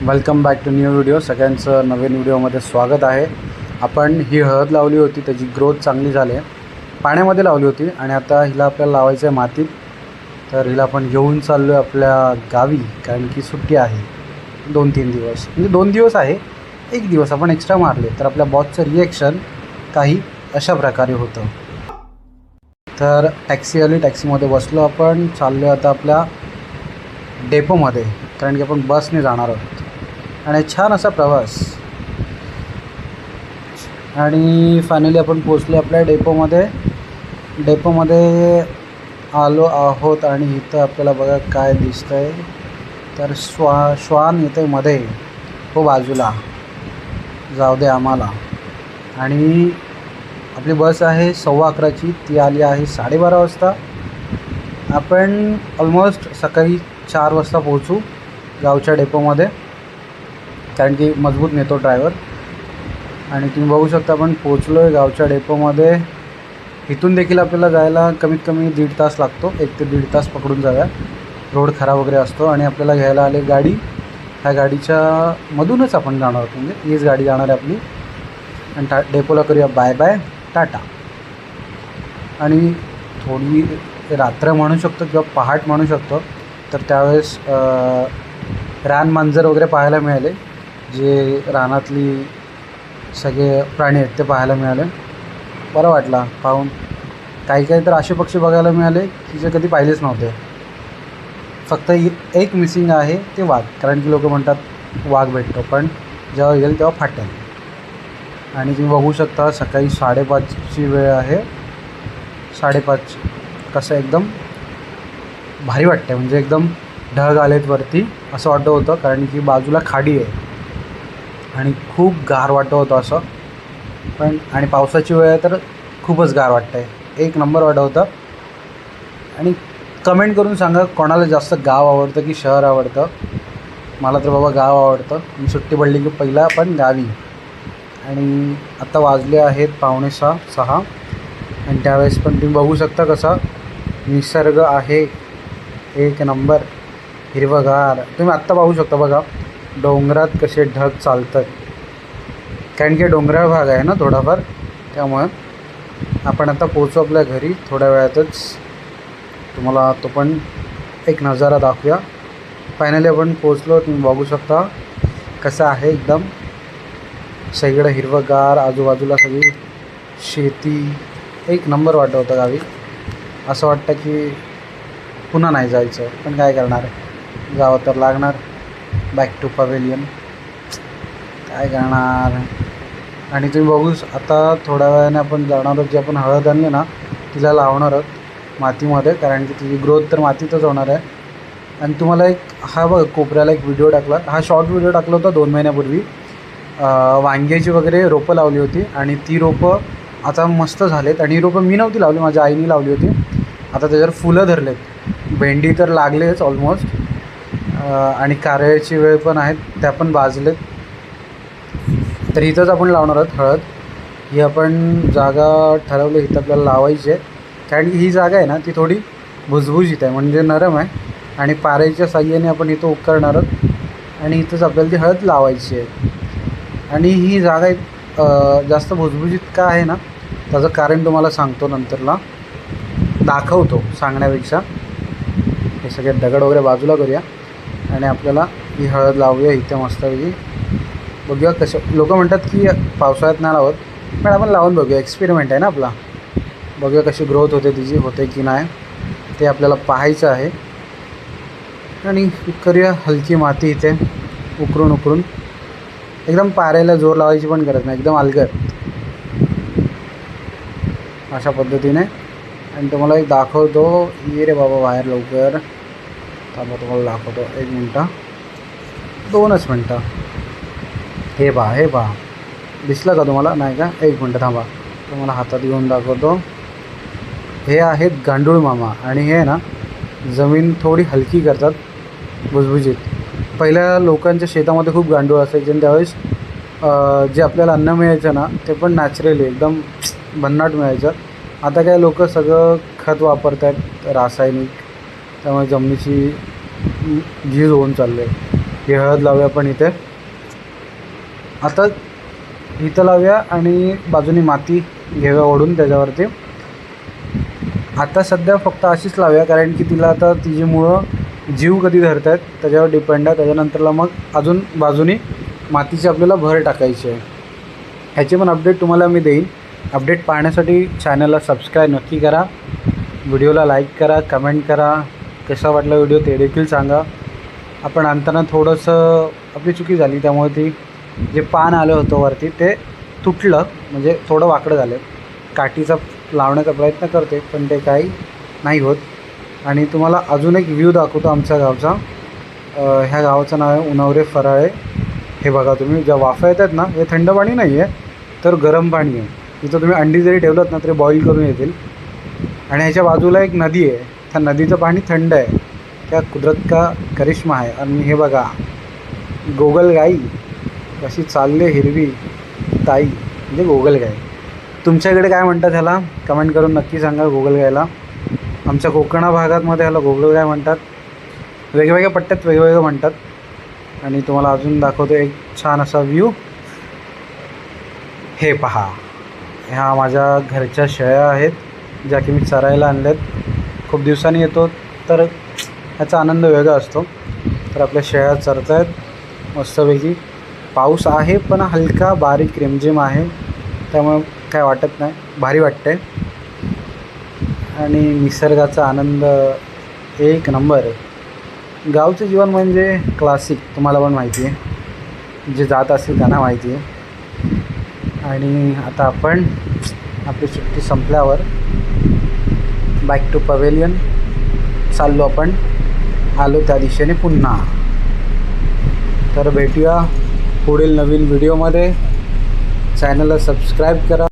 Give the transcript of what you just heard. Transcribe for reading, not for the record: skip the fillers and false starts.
Welcome back to new video. सगळ्यांचं नवीन व्हिडिओमध्ये स्वागत आहे. आपण ही हळद लावली होती, त्याची ग्रोथ चांगली झाली आहे. पाण्यामध्ये लावली होती आणि आता हिला आपल्याला लावायचं आहे मातीत. तर हिला आपण घेऊन चाललो आहे आपल्या गावी, कारण की सुट्टी आहे 2-3 दिवस. म्हणजे 2 दिवस आहे, 1 दिवस आपण एक्स्ट्रा मारले तर आपल्या बॉसचं रिॲक्शन काही अशा प्रकारे होतं. तर टॅक्सी आली, टॅक्सीमध्ये बसलो, आपण चाललो आता आपल्या डेपोमध्ये, कारण की आपण बसने जाणार आहोत. आणि छान असा प्रवास. आणि फायनली आपण पोचलो आपल्या डेपोमध्ये आलो आहोत. आणि इथं आपल्याला बघा काय दिसतं आहे, तर श्वान येते मध्ये, हो बाजूला जाऊ दे आम्हाला. आणि आपली बस आहे 11:15ची, ती आली आहे 12:30 वाजता. आपण ऑलमोस्ट सकाळी 4 वाजता पोहोचू गावच्या डेपोमध्ये, कारण की मजबूत नेतो ड्रायव्हर. आणि तुम्ही बघू शकता आपण पोचलो आहे गावच्या डेपोमध्ये. इथून देखील आपल्याला जायला कमीत कमी 1.5 तास लागतो, 1 ते 1.5 तास पकडून जाऊया. रोड खराब वगैरे असतो. आणि आपल्याला घ्यायला आले गाडी, ह्या गाडीच्या मधूनच आपण जाणार आहोत, म्हणजे हीच गाडी जाणार आहे आपली. आणि डेपोला करूया बाय बाय, टाटा. आणि थोडी रात्र म्हणू शकतो किंवा पहाट म्हणू शकतो. तर त्यावेळेस रानमांजर वगैरे पाहायला मिळाले, जे रानातली सगळे प्राणी आहेत ते पाहायला मिळाले. बरं वाटला पाहून. काही तर असे पक्षी बघायला मिळाले की जे कधी पाहिलेच नव्हते. फक्त एक मिसिंग आहे, ते वाघ. कारण की लोक म्हणतात वाघ भेटतो, पण जेव्हा येईल तेव्हा फाटेल. आणि तुम्ही बघू शकता सकाळी 5:30ची वेळ आहे. 5:30 कसं एकदम भारी वाटतं, म्हणजे एकदम ढग आलेत वरती असं वाटत होतं, कारण की बाजूला खाडी आहे आणि खूप गार वाटत होतं असं. पण आणि पावसाची वेळ आहे तर खूपच गार वाटतं आहे, एक नंबर वाटत होतं. आणि कमेंट करून सांगा कोणाला जास्त गाव आवडतं की शहर आवडतं. मला तर बाबा गाव आवडतं. मी सुट्टी पडली की पहिला पण गावी. आणि आत्ता वाजले आहेत 5:45-6. आणि त्यावेळेस पण तुम्ही बघू शकता कसा निसर्ग आहे, एक नंबर हिरवगार. तुम्ही आत्ता पाहू शकता बघा डोंगरात कसे ढग चालतात, कारण की डोंगराळ भाग आहे ना थोडाफार, त्यामुळे. आपण आता पोहोचू आपल्या घरी थोड्या वेळातच. तुम्हाला तो पण एक नजारा दाखवूया. फायनली आपण पोचलो. तुम्ही बघू शकता कसं आहे एकदम सगळीकडे हिरवंगार, आजूबाजूला सगळी शेती, एक नंबर वाटत होतं गावी. असं वाटतं की पुन्हा नाही जायचं, पण काय करणार, जावं तर लागणार. बॅक टू पवेलियन, काय करणार. आणि तुम्ही बघू आता थोड्या वेळाने आपण जाणार आहोत, जी आपण हळद आणली ना तिला लावणार आहोत मातीमध्ये, कारण की तिची ग्रोथ तर मातीतच होणार आहे. आणि तुम्हाला एक हा बघ कोपऱ्याला एक व्हिडिओ टाकला, हा शॉर्ट व्हिडिओ टाकला होता 2 महिन्यापूर्वी. वांग्याची वगैरे रोपं लावली होती आणि ती रोपं आता मस्त झालेत. आणि ही रोपं मी नव्हती लावली, माझ्या आईने लावली होती. आता त्याच्यावर फुलं धरलेत, भेंडी तर लागलेच ऑलमोस्ट. आणि कारळ्याची वेळ पण आहेत, त्या पण भाजलेत. तर इथंच आपण लावणार आहोत हळद. ही आपण जागा ठरवली, इथं आपल्याला लावायची आहे, कारण की ही जागा आहे ना ती थोडी भुसभुशीत आहे, म्हणजे नरम आहे. आणि पाऱ्याच्या साह्याने आपण इथं उकरणार आहोत आणि इथंच आपल्याला ती हळद लावायची आहे. आणि ही जागा जास्त भुसभुशीत का आहे ना, त्याचं कारण तुम्हाला सांगतो नंतरला, दाखवतो सांगण्यापेक्षा. हे सगळे दगड वगैरे बाजूला करूया आणि आपल्याला ही हळद लावूया इथे मस्तपैकी. बघूया कसं. लोक म्हणतात की पावसाळ्यात नाही लावत, पण आपण लावून बघूया, एक्सपेरिमेंट आहे ना आपला. बघूया कशी ग्रोथ होते तिची, होते की नाही ते आपल्याला पाहायचं आहे. आणि करूया हलकी माती इथे उकरून एकदम पाऱ्याला जोर लावायची पण गरज नाही, एकदम अलगद अशा पद्धतीने. आणि तुम्हाला एक दाखवतो, ये रे बाबा बाहेर लवकर, थांबा तुम्हाला दाखवतो, 1 मिनटं, 2च मिनटं. हे पहा दिसलं का तुम्हाला, नाही का? 1 मिनटं थांबा, तुम्हाला हातात घेऊन दाखवतो. हे आहेत गांडूळ मामा. आणि हे ना जमीन थोडी हलकी करतात, भुसभुशीत. पहिल्या लोकांच्या शेतामध्ये खूप गांडूळ असायचे आणि त्यावेळेस जे आपल्याला अन्न मिळायचं ना ते पण नॅचरली एकदम भन्नाट मिळायचं. आता काय लोक सगळं खत वापरत आहेत, रासायनिक, त्यामुळे जमिनीची झीज होऊन चालली आहे. ही हळद लावूया आपण इथे. आता इथं लावूया आणि बाजूनी माती घेऊया ओढून त्याच्यावरती. आता सध्या फक्त अशीच लावूया, कारण की तिला आता तिची मुळं जीव कधी धरत आहेत त्याच्यावर डिपेंड आहे. त्याच्यानंतरला मग अजून बाजूनी मातीची आपल्याला भर टाकायची आहे. ह्याची पण अपडेट तुम्हाला मी देईन. अपडेट पाहण्यासाठी चॅनलला सबस्क्राईब नक्की करा, व्हिडिओला लाईक करा, कमेंट करा, कसा वाटला व्हिडिओ ते देखील सांगा. आपण आणताना थोडंसं आपली चुकी झाली, त्यामुळे ती जे पान आलं होतं वरती ते तुटलं, म्हणजे थोडं वाकडं झालं. काठीचा लावण्याचा प्रयत्न करते पण ते काही नाही होत. आणि तुम्हाला अजून एक व्ह्यू दाखवतो आमच्या गावचा. ह्या गावाचं नाव आहे उन्हावरे फराळे. हे बघा तुम्ही, ज्या वाफा येतात ना, हे थंड पाणी नाही आहे तर गरम पाणी आहे. इथं तुम्ही अंडी जरी ठेवलं ना तरी बॉईल करून येतील. आणि ह्याच्या बाजूला एक नदी आहे, त्या नदीचं पाणी थंड आहे. त्या कुदरत का करिश्मा आहे. आणि हे बघा गोगलगाई कशी चालले, हिरवी ताई म्हणजे गोगलगाय. तुमच्याकडे काय म्हणतात ह्याला कमेंट करून नक्की सांगा. गोगलगायला आमच्या कोकणा भागामध्ये ह्याला गोगलगाय म्हणतात. वेगवेगळ्या पट्ट्यात वेगवेगळं म्हणतात. आणि तुम्हाला अजून दाखवतो एक छान असा व्ह्यू. हे पहा, ह्या माझ्या घरच्या शेळ्या आहेत ज्या की मी चरायला आणल्यात. खूप दिवसांनी येतो तर ह्याचा आनंद वेगळा असतो. तर आपल्या शेळ्या चरत आहेत मस्तपैकी. पाऊस आहे पण हलका बारीक रिमझिम आहे, त्यामुळे काय वाटत नाही, भारी वाटते. आणि निसर्गाचा आनंद एक नंबर. गावचं जीवन म्हणजे क्लासिक, तुम्हाला पण माहिती आहे, जे जात असेल त्यांना माहिती आहे. आणि आता आपण आपली सुट्टी संपल्यावर बॅक टू पवेलियन चाललो आपण. आलो त्या दिशेने पुन्हा. तर भेटूया पुढील नवीन व्हिडिओमध्ये. चॅनलला सबस्क्राईब करा.